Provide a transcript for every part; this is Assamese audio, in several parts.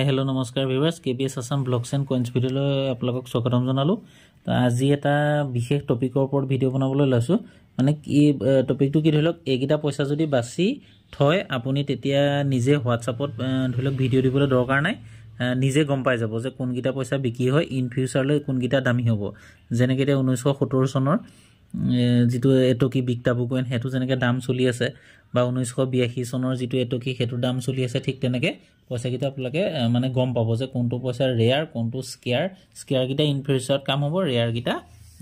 हेलो नमस्कार viewers KBS Assam blogs and coins भिडिओলৈ আপোনালোকক স্বাগতম জনালো তো আজি এটা বিশেষ টপিকৰ ওপৰত ভিডিও বনাবলৈ লৈছো মানে কি টপিকটো কি ধৰিলক এইগিটা পইচা যদি বাছি থয় আপুনি তেতিয়া নিজে হোৱাটছআপত ধৰিলক ভিডিও দিবলৈ দৰকাৰ নাই নিজে গম পাই যাব যে কোনগিটা পইচা বিকি হয় ইন ফিউচাৰলৈ কোনগিটা দামী হ'ব যেনেকৈ 1970 চনৰ जितु एटकी बिकटाबु कइन हेतु जनेके दाम चली আছে বা 1982 চনৰ जितु एटकी हेतु दाम चली আছে ঠিক তেনেকে পইচা কিটা আপোনালোকে মানে গম পাব যে কোনটো পইচা ৰেয়াৰ কোনটো স্কেয়াৰ কিটা ইন ফিউচাৰত কাম হ'ব ৰেয়াৰ কিটা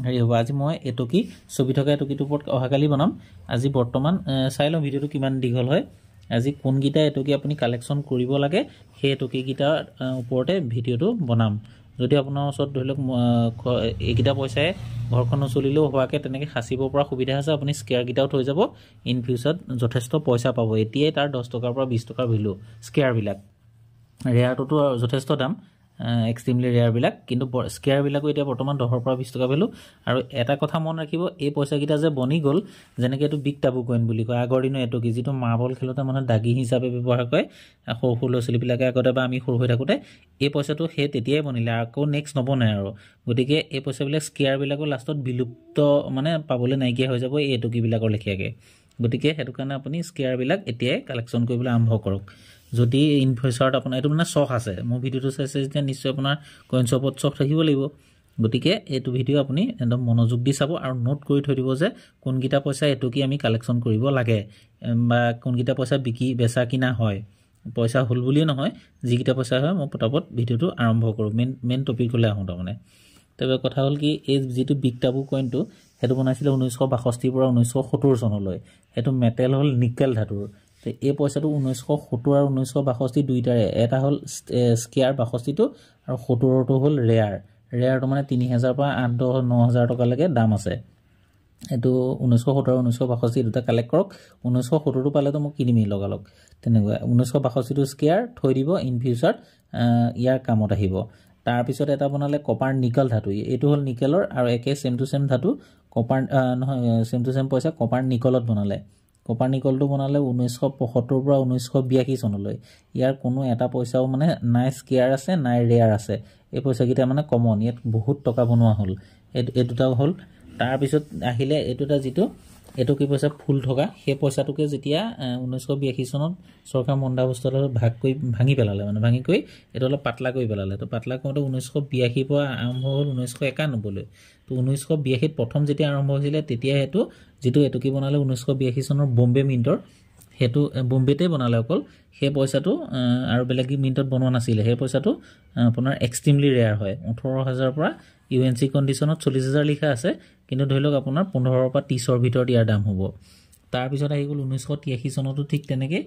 হেৰি হ'ব আজি মই এটকি ছবি থকা এটকিটো ওপৰত অহাকালি বনাম আজি বৰ্তমান চাই লওঁ ভিডিওটো কিমান দীঘল হয় আজি কোন কিটা এটকি আপুনি কালেকচন কৰিব লাগে সেই এটকি কিটা ওপৰতে ভিডিওটো বনাম যদি আপোনাৰ ওচৰত ধৰিলক এইগিটা পইচায়ে ঘৰখন চলিলেও হোৱাকে তেনেকে খাসিব পৰা সুবিধা আছে আপুনি স্কেয়াৰ গিটাও থৈ যাব ইন ফিউচাৰত যথেষ্ট পইচা পাব এতিয়াই তাৰ 10 টকাৰ পৰা 20 টকাৰ ভ্যালু স্কেয়াৰ বিলাক ৰেয়াৰটো যথেষ্ট দাম এক্সট্ৰিমলি ৰেয়াৰ বিলাক কিন্তু স্কেয়াৰ বিলাকো এতিয়া বৰ্তমান 10 পৰা 20 টকা ভ্যালু আৰু এটা কথা মন ৰাখিব এই পইচা কিটা যে বনি গল যেনেকৈ এটো বিকটাবু কইন বুলি কয় আগৰ দিনৰ এটো কি যেটো মাৰ্বল খেলতে মানে দাগি হিচাপে ব্যৱহাৰ কৰে সৰু লছলি বিলাকে আগতে বা আমি সৰু হৈ থাকোতে এই পইচাটো হে তেতিয়াই বনিলে আকৌ নেক্সট নবনে আৰু গতিকে এই পইচা বিলাক স্কেয়াৰ বিলাকো লাষ্টত বিলুপ্ত মানে পাবলৈ নাইকিয়া হৈ যাব এই এটকি বিলাকৰ লেখিয়াকে গতিকে হেতু কাৰণে আপুনি স্কেয়াৰ বিলাক এতিয়াই কালেকচন কৰিবলৈ আৰম্ভ কৰক যদি ইন ফিউচাৰত আপোনাৰ এটো মানে শখ আছে মোৰ ভিডিওটো চাইছে যেতিয়া নিশ্চয় আপোনাৰ কইন শ্বপত শখ থাকিব লাগিব গতিকে এটো ভিডিও আপুনি একদম মনোযোগ দি চাব আৰু নোট কৰি থৈ দিব যে কোনগিটা পইচা এটো কি আমি কালেকচন কৰিব লাগে বা কোনগিটা পইচা বিকি বেচা কিনা হয় পইচা হল বুলি নহয় যিগিটা পইচা হয় মই পটাপট ভিডিওটো আৰম্ভ কৰো মেন টপিকলৈ আহো তাৰমানে তবে কথা হল কি এই যেটো বিকটাবু কইনটো হেতু বনাইছিল 1962 পৰা 1970 চনলৈ হেতু মেটেল হল নিকেল ধাতুৰ তে এই পইচাটো 1970 আৰু 1962 দুইটাৰে এটা হল স্কেয়াৰ 62 টো আৰু 70 টো হল ৰেয়াৰটো মানে 3000 পৰা 8-9000 টকা লৈকে দাম আছে এটো 1970 আৰু 1962 দুটা কালেক্ট কৰক 1970 টো পালে তো মই কিনিমি লগালক তেনেকৈ 1962 টো স্কেয়াৰ থৈ দিব ইন ফিউচাৰ ইয়াৰ কামত আহিব তাৰ পিছত এটা বনালে কপাৰ নিকেল ধাতু এটো হল নিকেলৰ আৰু একে সেম টু সেম ধাতু কপাৰ নহয় সেম টু সেম পইচা কপাৰ নিকলত বনালে কপাৰ নিকলটো বনালে 1975 পৰা 1982 চনলৈ ইয়াৰ কোনো এটা পইচাও মানে নাই স্কেয়াৰ আছে নাই ৰেয়াৰ আছে এই পইচা কিটা মানে কমন ইয়াত বহুত টকা বনোৱা হল এই দুটাও হল তাৰ পিছত আহিলে এটোটা যেটো এটো কি পইচা ফুল থকা সেই পইচাটোকে যেতিয়া 1982 চনত সৰকাৰ মন্দাবস্থালৈ ভাগ কৰি ভাঙি পেলালে মানে ভাঙি কৰি এটো অলপ পাতলা কৰি পেলালে তো পাতলা কৰোতে 1982 পৰা আৰম্ভ হল 1991 লৈ তো 1982 প্ৰথম যেতিয়া আৰম্ভ হৈছিল তেতিয়া হেতু যেটো এটো কি বনালে 1982 চনৰ বম্বে মিন্টৰ হেতু বম্বেতে বনালে অকল সেই পইচাটো আৰু বেলেগ মিন্টত বনোৱা নাছিল সেই পইচাটো আপোনাৰ এক্সট্ৰিমলি ৰেয়াৰ হয় 18000 পৰা ইউএনসি কন্ডিশনত 40000 লিখা আছে কিন্তু ধৰিলক আপোনাৰ 15 পৰা 30 ৰ ভিতৰত ইয়াৰ দাম হ'ব তাৰ পিছত আহি গল 1983 চনতো ঠিক তেনেকে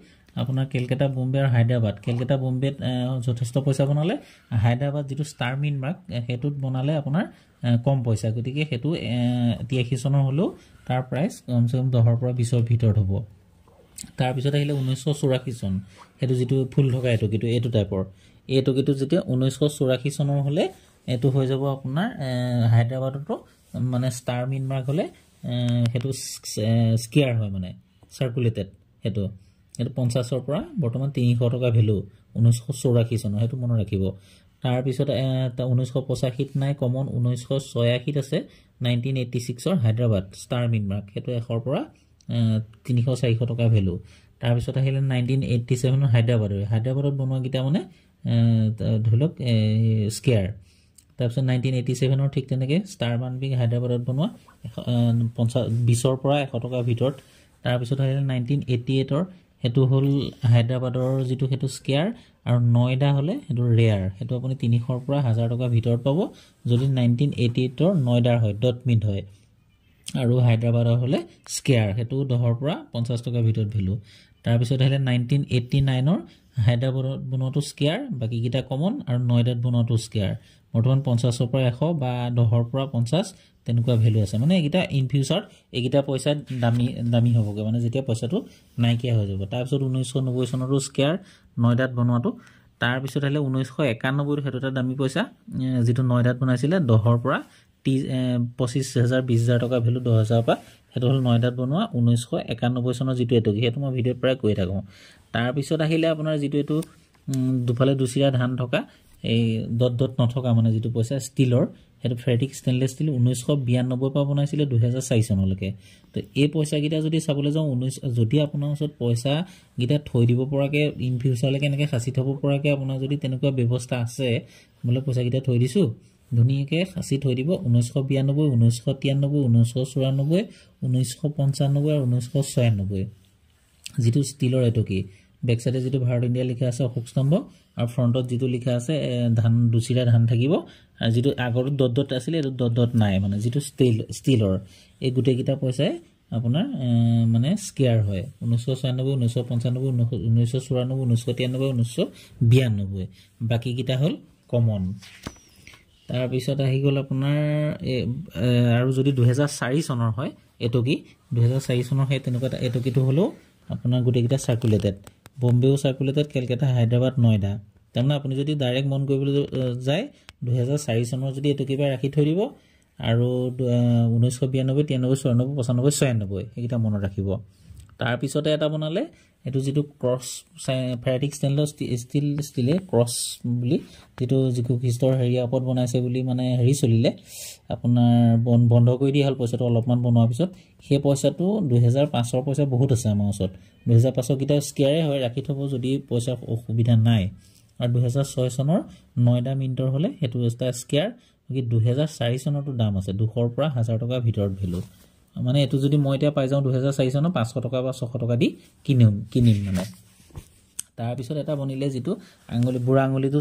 আপোনাৰ কলকাতা বম্বে আৰু হায়দৰাবাদ কলকাতা বম্বেত যথেষ্ট পইচা বনালে হায়দৰাবাদ যেটো ষ্টাৰ মিন মাৰ্ক হেতুত বনালে আপোনাৰ কম পইচা গতিকে হেতু 83 চনৰ হলো তাৰ প্ৰাইস কমসে কম 10 পৰা 20 ৰ ভিতৰত হ'ব তাৰ পিছত আহিলে 1984 চন হেতু যেটো ফুল থকা এটো কিটো এটো টাইপৰ এটো কিটো যেতিয়া 1984 চনৰ হলে এটো হৈ যাব আপোনাৰ হায়দৰাবাদটো মানে ষ্টাৰ মিন মাৰ্ক হলে হেতু স্কেয়াৰ হয় মানে সাৰ্কুলেটেড হেতু 50 ৰ পৰা বৰ্তমান 300 টকা ভ্যালু 1984 চনৰ হেতু মনত ৰাখিব তাৰ পিছত 1985 নাই কমন 1986 আছে 1986 ৰ হায়দৰাবাদ ষ্টাৰ মিন মাৰ্ক হেতু 100 ৰ পৰা 300-400 টকা ভ্যালু তাৰ পিছত আহিলে 1987 ৰ হায়দৰাবাদত বনোৱা গিটা মানে ধৰিলক স্কেয়াৰ তাৰ পিছত 1987 ৰ ঠিক তেনেকে ষ্টাৰ মানবিক হায়দৰাবাদত বনোৱা 20 ৰ পৰা 100 টকা ভিতৰত তাৰ পিছত আহিলে 1988 ৰ হেতু হল হায়দৰাবাদৰ যেটো হেতু স্কেয়াৰ আৰু নয়ডা হলে হেতু ৰেয়াৰ হেতু আপুনি 300 ৰ পৰা 1000 টকা ভিতৰত পাব যদি 1988 ৰ নয়ডাৰ হয় ডট মিন্ট হয় আৰু হায়দৰাবাদৰ হলে স্কেয়াৰ হেতু 10 ৰ পৰা 50 টকা ভিতৰত ভ্যালু তাৰ পিছত আহিলে 1989 ৰ হায়দৰাবাদত বনোৱাটো স্কেয়াৰ বাকি কিটা কমন আৰু নয়ডাত বনোৱাটো স্কেয়াৰ বৰ্তমান 50 ৰ পৰা 100 বা 10 ৰ পৰা 50 তেনেকুৱা ভ্যালু আছে মানে এগিটা ইন ফিউচাৰ এগিটা পইচা দামী হ'বগে মানে যেতিয়া পইচাটো নাইকিয়া হৈ যাব তাৰ পিছত 1990 চনৰো স্কেয়াৰ নয়ডাত বনোৱাটো তাৰ পিছত আহিলে 1991 ৰ হেতুটা দামী পইচা যেটো নয়ডাত বনাইছিল 10 ৰ পৰা 25000 টকা ভ্যালু 10000 পৰা হেতু হল নয়ডাত বনোৱা 1991 চনৰ যেটো এটো হেতু মই ভিডিওত প্ৰায় কৈ থাকো তাৰ পিছত আহিলে আপোনাৰ যেটো এটো দুফালে দুচিৰা ধান থকা এই ডট ডট নথকা মানে যেটো পইচা ষ্টিলৰ হেতু ফেৰেটিক ষ্টেনলেছ ষ্টিল 1992 পৰা বনাইছিলে 2004 চনলৈকে তো এই পইচা গিটা যদি চাবলৈ যাও 19 যদি আপোনাৰ ওচৰত পইচা গিটা থৈ দিব পৰাকে ইন ফিউচাৰলৈকে এনেকে খাসি থব পৰাকে আপোনাৰ যদি তেনেকুৱা ব্যৱস্থা আছে বলে পইচা গিটা থৈ দিছো ধুনীয়াকে খাসি থৈ দিব 1992 1993 1994 1995 আৰু 1996 যেটো ষ্টিলৰ এটো কি বেক সাইডে যেটো ভাৰত ইন্ডিয়া লিখা আছে অশোক স্তম্ভ আৰু ফ্ৰন্টত যেটো লিখা আছে ধান দুচিৰা ধান থাকিব আৰু যেটো আগৰ ডট ডট আছিল এটো ডট ডট নাই মানে যেটো ষ্টিলৰ এই গুটে গিটা পইচাই আপোনাৰ মানে স্কেয়াৰ হয় 1996 1995 1994 1993 1992 বাকি গিটা হল কমন তাৰ পিছত আহি গল আপোনাৰ আৰু যদি 2004 চনৰ হয় এটো কি 2004 চনৰ হয় তেনেকুৱা এটো কিটো হলো আপোনাৰ গুটে গিটা সাৰ্কুলেটেড বম্বেও সাৰ্কুলেটেড কলকাতা হায়দ্ৰাবাদ নয়ডা তাৰমানে আপুনি যদি ডাইৰেক্ট মন কৰিবলৈ যায় 2004 চনৰ যদি এটো কিবা ৰাখি থৈ দিব আৰু 1992 93 94 95 96 এইটা মনত ৰাখিব তাৰ পিছতে এটা বনালে এটো যেটো ক্ৰস ফেৰেটিক ষ্টেনলেছ ষ্টিলে ক্ৰস বুলি যেটো জিকু হিষ্টৰ হেৰিয়া ওপৰত বনাইছে বুলি মানে হেৰি চলিলে আপোনাৰ বন্ধ কৰি দিয়া হল পইচাটো অলপমান বনোৱাৰ পিছত সেই পইচাটো 2005 ৰ পইচা বহুত আছে আমাৰ ওচৰত 2005 কিটা স্কেয়াৰে হয় ৰাখি থব যদি পইচা অসুবিধা নাই আৰু 2006 চনৰ 9টা মিনিটৰ হলে হেতু এটা স্কেয়াৰ কি 2004 চনৰটো দাম আছে 200 ৰ পৰা 1000 টকা ভিতৰত ভ্যালু মানে এটো যদি মই এতিয়া পাই যাও 2004 চনৰ 500 টকা বা 600 টকা দি কিনিম মানে তাৰ পিছত এটা বনিলে যেটো আঙ্গুলি বুঢ়া আঙ্গুলিটো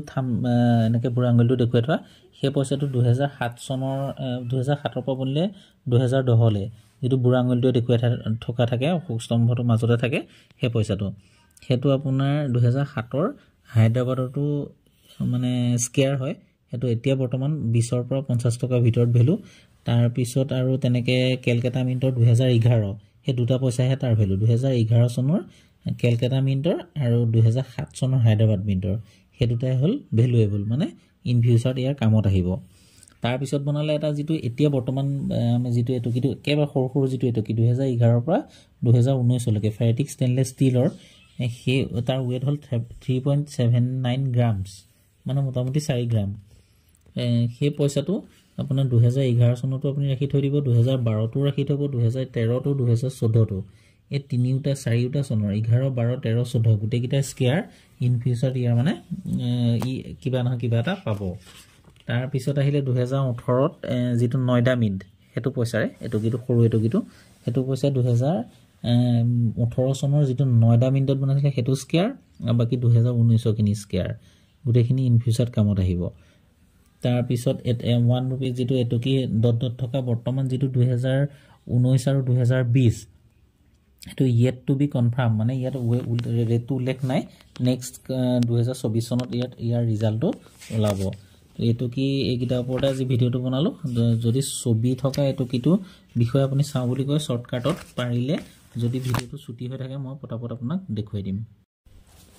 এনেকে বুঢ়া আঙ্গুলিটো দেখুৱাই থোৱা সেই পইচাটো 2007 চনৰ 2007 ৰ পৰা বনিলে 2010 লে যেটো বুঢ়া আঙ্গুলিটো দেখুৱাই থকা থাকে স্তম্ভটো মাজতে থাকে সেই পইচাটো হেতু আপোনাৰ 2007 ৰ হায়দ্ৰাবাদৰটো মানে স্কেয়াৰ হয় হেতু এতিয়া বৰ্তমান 20 ৰ পৰা 50 টকা ভিতৰত ভ্যালু তাৰ পিছত আৰু তেনেকে কলকাতা মিন্টৰ 2011 হে দুটা পইচা হে তাৰ ভ্যালু 2011 চনৰ কলকাতা মিন্টৰ আৰু 2007 চনৰ হায়দ্ৰাবাদ মিন্টৰ হে দুটাই হল ভ্যালুএবল মানে ইন ফিউচাৰ ইয়াৰ কামত আহিব তাৰ পিছত বনালে এটা যেটো এতিয়া বৰ্তমান আমি যেটো এটো কিটো কেবা সৰু যেটো এটো কি 2011 ৰ পৰা 2019 লৈকে ফেৰেটিক ষ্টেনলেছ ষ্টিলৰ হে তাৰ ওয়েট হল 3.79 গ্ৰামছ মানে মোটামুটি 4 গ্ৰাম হে পইচাটো আপোনাৰ 2011 চনতো আপুনি ৰাখি থৈ দিব 2012 তো ৰাখি থব 2013 তো 2014 তো এই তিনিটা চাৰিটা চনৰ 11 12 13 14 গুটে কিটা স্কেয়াৰ ইন ফিউচাৰ ইয়াৰ মানে কিবা নহয় কিবা এটা পাব তাৰ পিছত আহিলে 2018 ত যেটো 9টা মিনিট হেতু পইচাৰে এটো কিটো সৰু এটো কিটো হেতু পইচা 2018 চনৰ যেটো 9টা মিনিটত বনাইছিলে হেতু স্কেয়াৰ বাকি 2019 কিনি স্কেয়াৰ গুটেখিনি ইন ফিউচাৰ কামত আহিব তাৰ পিছত 1 रुपी যেটো এটো কি ডট ডট থকা বৰ্তমান যেটো 2019 আৰু 2020 এটো yet to be confirm মানে ইয়াত ৰেটটো উল্লেখ নাই নেক্সট 2024 চনত ইয়াৰ ৰিজাল্টটো ওলাব এটো কি এইকিটা ওপৰতে আজি ভিডিওটো বনালো যদি ছবি থকা এটো কিটো বিষয় আপুনি চাও বুলি কয় শৰ্টকাটত পাৰিলে যদি ভিডিওটো ছুটি হৈ থাকে মই পটাপট আপোনাক দেখুৱাই দিম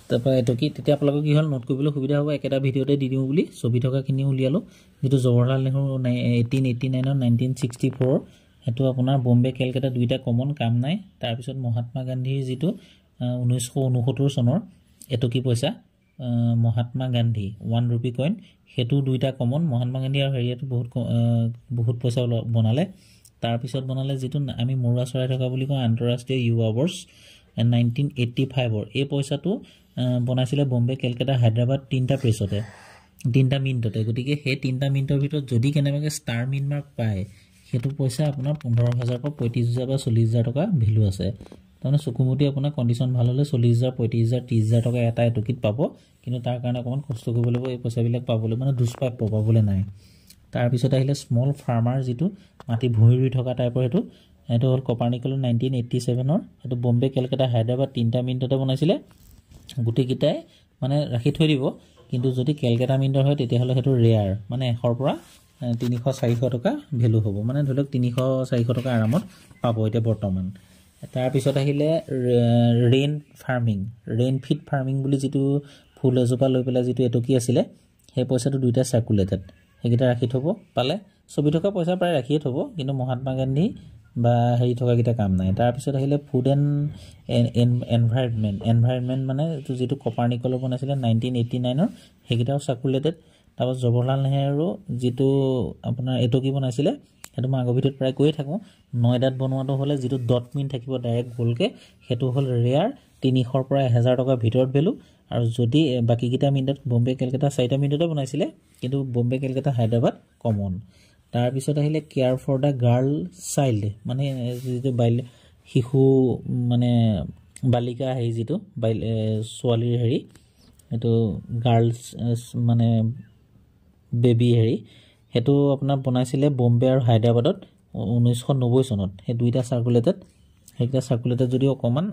তাপা এটো কি তেতিয়া আপোনালোক কি হল নোট কৰিবলৈ সুবিধা হ'ব একেটা ভিডিওতে দি দিও বুলি ছবি থকা কিনি উলিয়ালো যেটো জৱাহৰলাল নেহৰু 1889 ৰ 1964 হেতু আপোনাৰ বম্বে কলকাতা দুইটা কমন কাম নাই তাৰ পিছত মহাত্মা গান্ধীৰ যেটো 1969 চনৰ এটো কি পইচা মহাত্মা গান্ধী 1 रुपी কইন হেতু দুইটা কমন মহাত্মা গান্ধী আৰু হেৰিয়াটো বহুত পইচা বনালে তাৰ পিছত বনালে যেটো আমি মৰুৱা চৰাই থকা বুলি কয় আন্তৰাষ্ট্ৰীয় ইউৱা বৰ্ষ 1985 ৰ এই পইচাটো বনাইছিলে বম্বে কলকাতা হায়দ্ৰাবাদ তিনটা প্ৰেছতে তিনটা মিনিটতে গতিকে সেই তিনটা মিনিটৰ ভিতৰত যদি কেনেবাকে ষ্টাৰ মিন মাৰ্ক পায় হেতু পইচা আপোনাৰ 15000 পৰা 35000 বা 40000 টকা ভ্যালু আছে তাৰমানে সুকুমতি আপোনাৰ কন্ডিশন ভাল হলে 40000 35000 30000 টকা এটা এটকিত পাব কিন্তু তাৰ কাৰণে অকমান কষ্ট কৰিব লাগিব এই পইচা বিলাক পাবলৈ মানে দুষ্পাপ পাবলৈ নাই তাৰ পিছত আহিলে স্মল ফাৰ্মাৰ যেটো মাটি ভুঁই ৰুই থকা টাইপৰ হেতু এটো হল কোপাৰ্নিকাল 1987 ৰ এটো বম্বে কলকাতা হায়দ্ৰাবাদ তিনটা মিনিটতে বনাইছিলে গুটি কিটাই মানে ৰাখি থৈ দিব কিন্তু যদি কলকাতা মিনিটৰ হয় তেতিয়া হলে হেতু ৰেয়াৰ মানে 100 পৰা 300 400 টকা ভ্যালু হ'ব মানে ধৰক 300 400 টকা আৰামত পাব এটা বৰ্তমান তাৰ পিছত আহিলে ৰেইন ফিট ফাৰ্মিং বুলি যেটো ফুল এজোপা লৈ পেলা যেটো এটো কি আছিল সেই পইচাটো দুইটা সার্কুলেটেড হেগিটা ৰাখি থব পালে ছবি থকা পইচা প্ৰায় ৰাখিয়ে থব কিন্তু মহাত্মা গান্ধী বা হেৰি থকাকেইটা কাম নাই তাৰপিছত আহিলে ফুড এণ্ড এনভাইৰনমেণ্ট মানে এইটো যিটো কপাৰ্নিকলৰ বনাইছিলে 1989 সেইকেইটাও চাৰ্কুলেটেড তাৰপিছত জৱাহৰলাল নেহৰু যিটো আপোনাৰ এইটো কি বনাইছিলে সেইটো মই আগৰ ভিডিঅ'ত প্ৰায় কৈয়ে থাকোঁ নয়ডাত বনোৱাটো হ'লে যিটো ডট মিন থাকিব ডাইৰেক্ট গ'লকে সেইটো হ'ল ৰেয়াৰ 300 পৰা 1000 টকাৰ ভিতৰত ভেলু আৰু যদি বাকীকেইটা মিনিটত বম্বে কেলকাতা 4টা মিনিটতে বনাইছিলে কিন্তু বম্বে কেলকাতা হায়দৰাবাদ কমন তাৰপিছত আহিলে care for the girl child মানে যিটো শিশু মানে বালিকা হেৰি যিটো ছোৱালীৰ হেৰি এইটো গাৰ্লছ মানে বেবী হেৰি সেইটো আপোনাৰ বনাইছিলে বম্বে আৰু হায়দৰাবাদত 1990 চনত সেই দুইটা চাৰ্কুলেটেড সেইকেইটা চাৰ্কুলেটেড যদিও অকণমান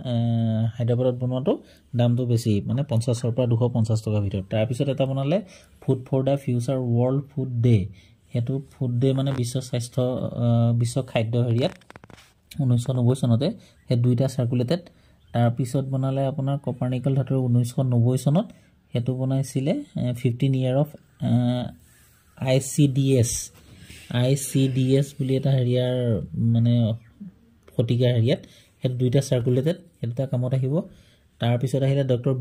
হায়দৰাবাদত বনোৱাটো দামটো বেছি মানে 50 পৰা 250 টকাৰ ভিতৰত তাৰপিছত এটা বনালে food for the future World food Day সেইটো ফুড ডে মানে বিশ্ব খাদ্য হেৰিয়াত 1990 চনতে সেই দুইটা চাৰ্কুলেটেড তাৰপিছত বনালে আপোনাৰ কপাৰ্নিকল ধাতুৰ 1990 চনত সেইটো বনাইছিলে 15 ইয়াৰ অফ ICDS বুলি এটা হেৰিয়াৰ মানে শতিকা হেৰিয়াত সেইটো দুইটা চাৰ্কুলেটেড সেইটো কামত আহিব তাৰপিছত আহিলে ডক্টৰ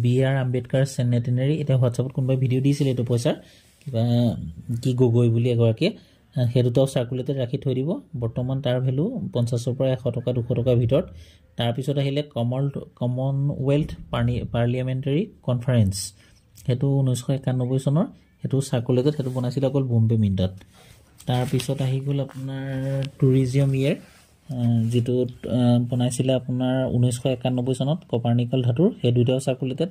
বি আৰ আম্বেদকাৰ চেনেটেনাৰী এতিয়া হোৱাটছআপত কোনোবাই ভিডিঅ' দিছিলে এইটো পইচাৰ কিবা কি গগৈ বুলি এগৰাকীয়ে সেই দুটাও চাৰ্কুলেটেড ৰাখি থৈ দিব বৰ্তমান তাৰ ভেলু 50 পৰা 100 টকা 200 টকাৰ ভিতৰত তাৰপিছত আহিলে কমনৱেলথ পাৰ্লিয়ামেণ্টাৰী কনফাৰেন্স সেইটো 1991 চনৰ সেইটো চাৰ্কুলেটেড সেইটো বনাইছিলে অকল বম্বে মিণ্টত তাৰপিছত আহি গ'ল আপোনাৰ টুৰিজিম ইয়েৰ যিটো বনাইছিলে আপোনাৰ 1991 চনত কপাৰ্নিকল ধাতুৰ সেই দুইটাও চাৰ্কুলেটেড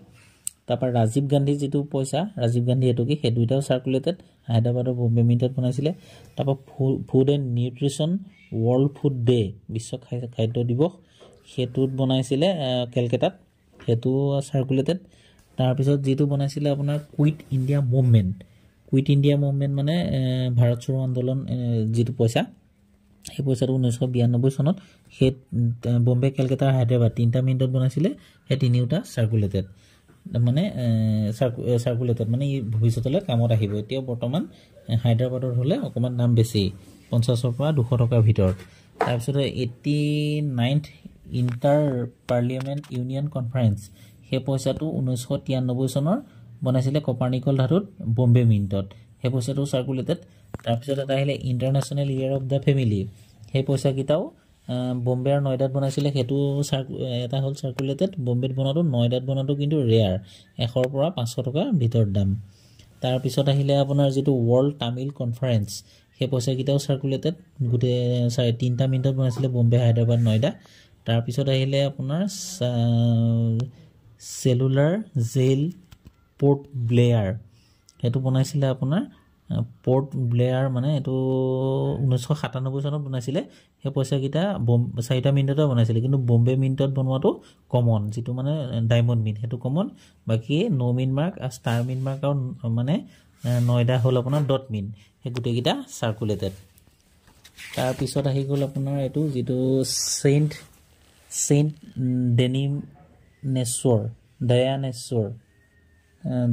তাৰপৰা ৰাজীৱ গান্ধী যিটো পইচা ৰাজীৱ গান্ধী এইটো কি সেই দুইটাও চাৰ্কুলেটেড হায়দৰাবাদৰ বম্বে মিণ্টত বনাইছিলে তাৰপৰা food and nutrition world food day বিশ্ব খাদ্য দিৱস সেইটোত বনাইছিলে কেলকাতাত সেইটো চাৰ্কুলেটেড তাৰপিছত যিটো বনাইছিলে আপোনাৰ কুইট ইণ্ডিয়া মুভমেণ্ট মানে ভাৰত চোড়ো আন্দোলন যিটো পইচা সেই পইচাটো 1992 চনত সেই বম্বে কেলকাতা হায়দৰাবাদ 3টা মিনিটত বনাইছিলে সেই তিনিওটা চাৰ্কুলেটেড মানে ভৱিষ্যতলৈ কামত আহিব এতিয়া বৰ্তমান হায়দৰাবাদত হ'লে অকণমান দাম বেছি 50 পৰা 200 টকাৰ ভিতৰত তাৰপিছত 89th inter parliament union conference সেই পইচাটো 1993 চনৰ বনাইছিলে কপাৰ্নিকল ধাতুত বম্বে মিণ্টত সেই পইচাটো চাৰ্কুলেটেড তাৰপিছত এটা আহিলে international year of the family সেই পইচাকেইটাও বম্বে আৰু নয়ডাত বনাইছিলে সেইটো এটা হ'ল চাৰ্কুলেটেড বম্বেত বনোৱাটো নয়ডাত বনোৱাটো কিন্তু ৰেয়াৰ 100 পৰা 500 টকাৰ ভিতৰত দাম তাৰপিছত আহিলে আপোনাৰ যিটো ৱৰ্ল্ড তামিল কনফাৰেন্স সেই পইচাকেইটাও চাৰ্কুলেটেড গোটেই 3টা মিনিটত বনাইছিলে বম্বে হায়দৰাবাদ নয়ডা তাৰপিছত আহিলে আপোনাৰ চেলুলাৰ জেইল পৰ্ট ব্লেয়াৰ সেইটো বনাইছিলে আপোনাৰ পৰ্ট ব্লেয়াৰ মানে এইটো 1997 চনত বনাইছিলে সেই পইচাকেইটা 4টা মিনিটতে বনাইছিলে কিন্তু বম্বে মিণ্টত বনোৱাটো কমন যিটো মানে ডায়মণ্ড মিন সেইটো কমন বাকী নো মিন মাৰ্ক আৰু ষ্টাৰ মিন মাৰ্ক আৰু মানে নয়ডা হ'ল আপোনাৰ ডট মিন সেই গোটেইকেইটা চাৰ্কুলেটেড তাৰপিছত আহি গ'ল আপোনাৰ এইটো যিটো চেইণ্ট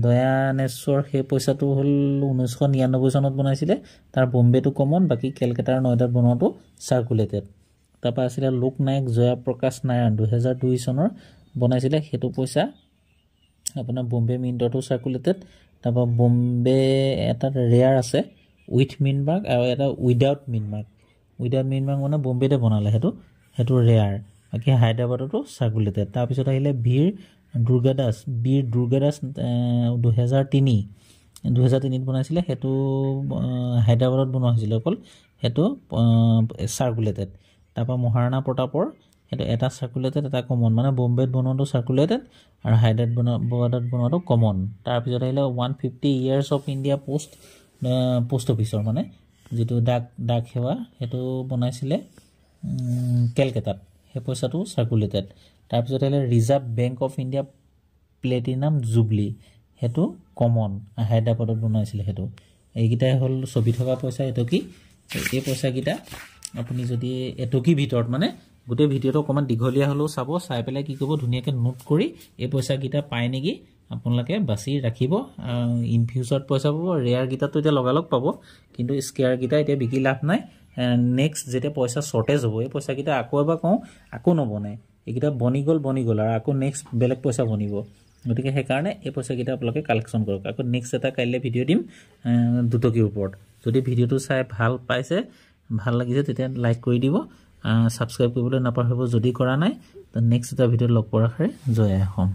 দয়ানেশ্বৰ সেই পইচাটো হ'ল 1999 চনত বনাইছিলে তাৰ বম্বেটো কমন বাকী কেলকাতাৰ নয়ডাত বনোৱাটো চাৰ্কুলেটেড তাৰপৰা আছিলে লোকনায়ক জয়প্ৰকাশ নাৰায়ণ 2002 চনৰ বনাইছিলে সেইটো পইচা আপোনাৰ বম্বে মিণ্টতো চাৰ্কুলেটেড তাৰপৰা বম্বে এটা ৰেয়াৰ আছে উইথ মিন মাৰ্ক আৰু এটা উইদাউট মিন মাৰ্ক মানে বম্বেতে বনালে সেইটো ৰেয়াৰ বাকী হায়দৰাবাদতো চাৰ্কুলেটেড তাৰপিছত আহিলে বীৰ দুৰ্গাদাস 2003ত বনাইছিলে সেইটো হায়দৰাবাদত বনোৱা হৈছিলে অকল সেইটো চাৰ্কুলেটেড তাৰপৰা মহাৰাণা প্ৰতাপৰ সেইটো এটা চাৰ্কুলেটেড এটা কমন মানে বম্বেত বনোৱাটো চাৰ্কুলেটেড আৰু হায়দৰাবাদত বনোৱাটো কমন তাৰপিছত আহিলে 150 ইয়াৰ্ছ অফ ইণ্ডিয়া পোষ্ট অফিচৰ মানে যিটো ডাক সেৱা সেইটো বনাইছিলে কেলকাতাত সেই পইচাটো চাৰ্কুলেটেড তাৰপিছত আহিলে reserve bank of India platinum jubilee সেইটো কমন হায়দৰাবাদত বনাইছিলে সেইটো এইকেইটাই হ'ল ছবি থকা পইচা এটকি এই পইচাকেইটা আপুনি যদি এটকি ভিতৰত মানে গোটেই ভিডিঅ'টো অকণমান দীঘলীয়া হ'লেও চাব চাই পেলাই কি কৰিব ধুনীয়াকৈ নোট কৰি এই পইচাকেইটা পায় নেকি আপোনালোকে বাছি ৰাখিব ইন ফিউচাৰত পইচা পাব ৰেয়াৰকেইটাতো এতিয়া লগালগ পাব কিন্তু স্কেয়াৰকেইটা এতিয়া বিকি লাভ নাই নেক্সট যেতিয়া পইচা শ্বৰ্টেজ হ'ব এই পইচাকেইটা আকৌ এবাৰ কওঁ আকৌ নবনে এইকেইটা বনি গ'ল আৰু আকৌ নেক্সট বেলেগ পইচা বনিব গতিকে সেইকাৰণে এই পইচাকেইটা আপোনালোকে কালেকশ্যন কৰক আকৌ নেক্সট এটা কাইলৈ ভিডিঅ' দিম 2 টকীৰ ওপৰত যদি ভিডিঅ'টো চাই ভাল পাইছে ভাল লাগিছে তেতিয়া লাইক কৰি দিব ছাবস্ক্ৰাইব কৰিবলৈ নাপাহৰিব যদি কৰা নাই তো নেক্সট এটা ভিডিঅ'ত লগ পোৱাৰ আশাৰে জয় অসম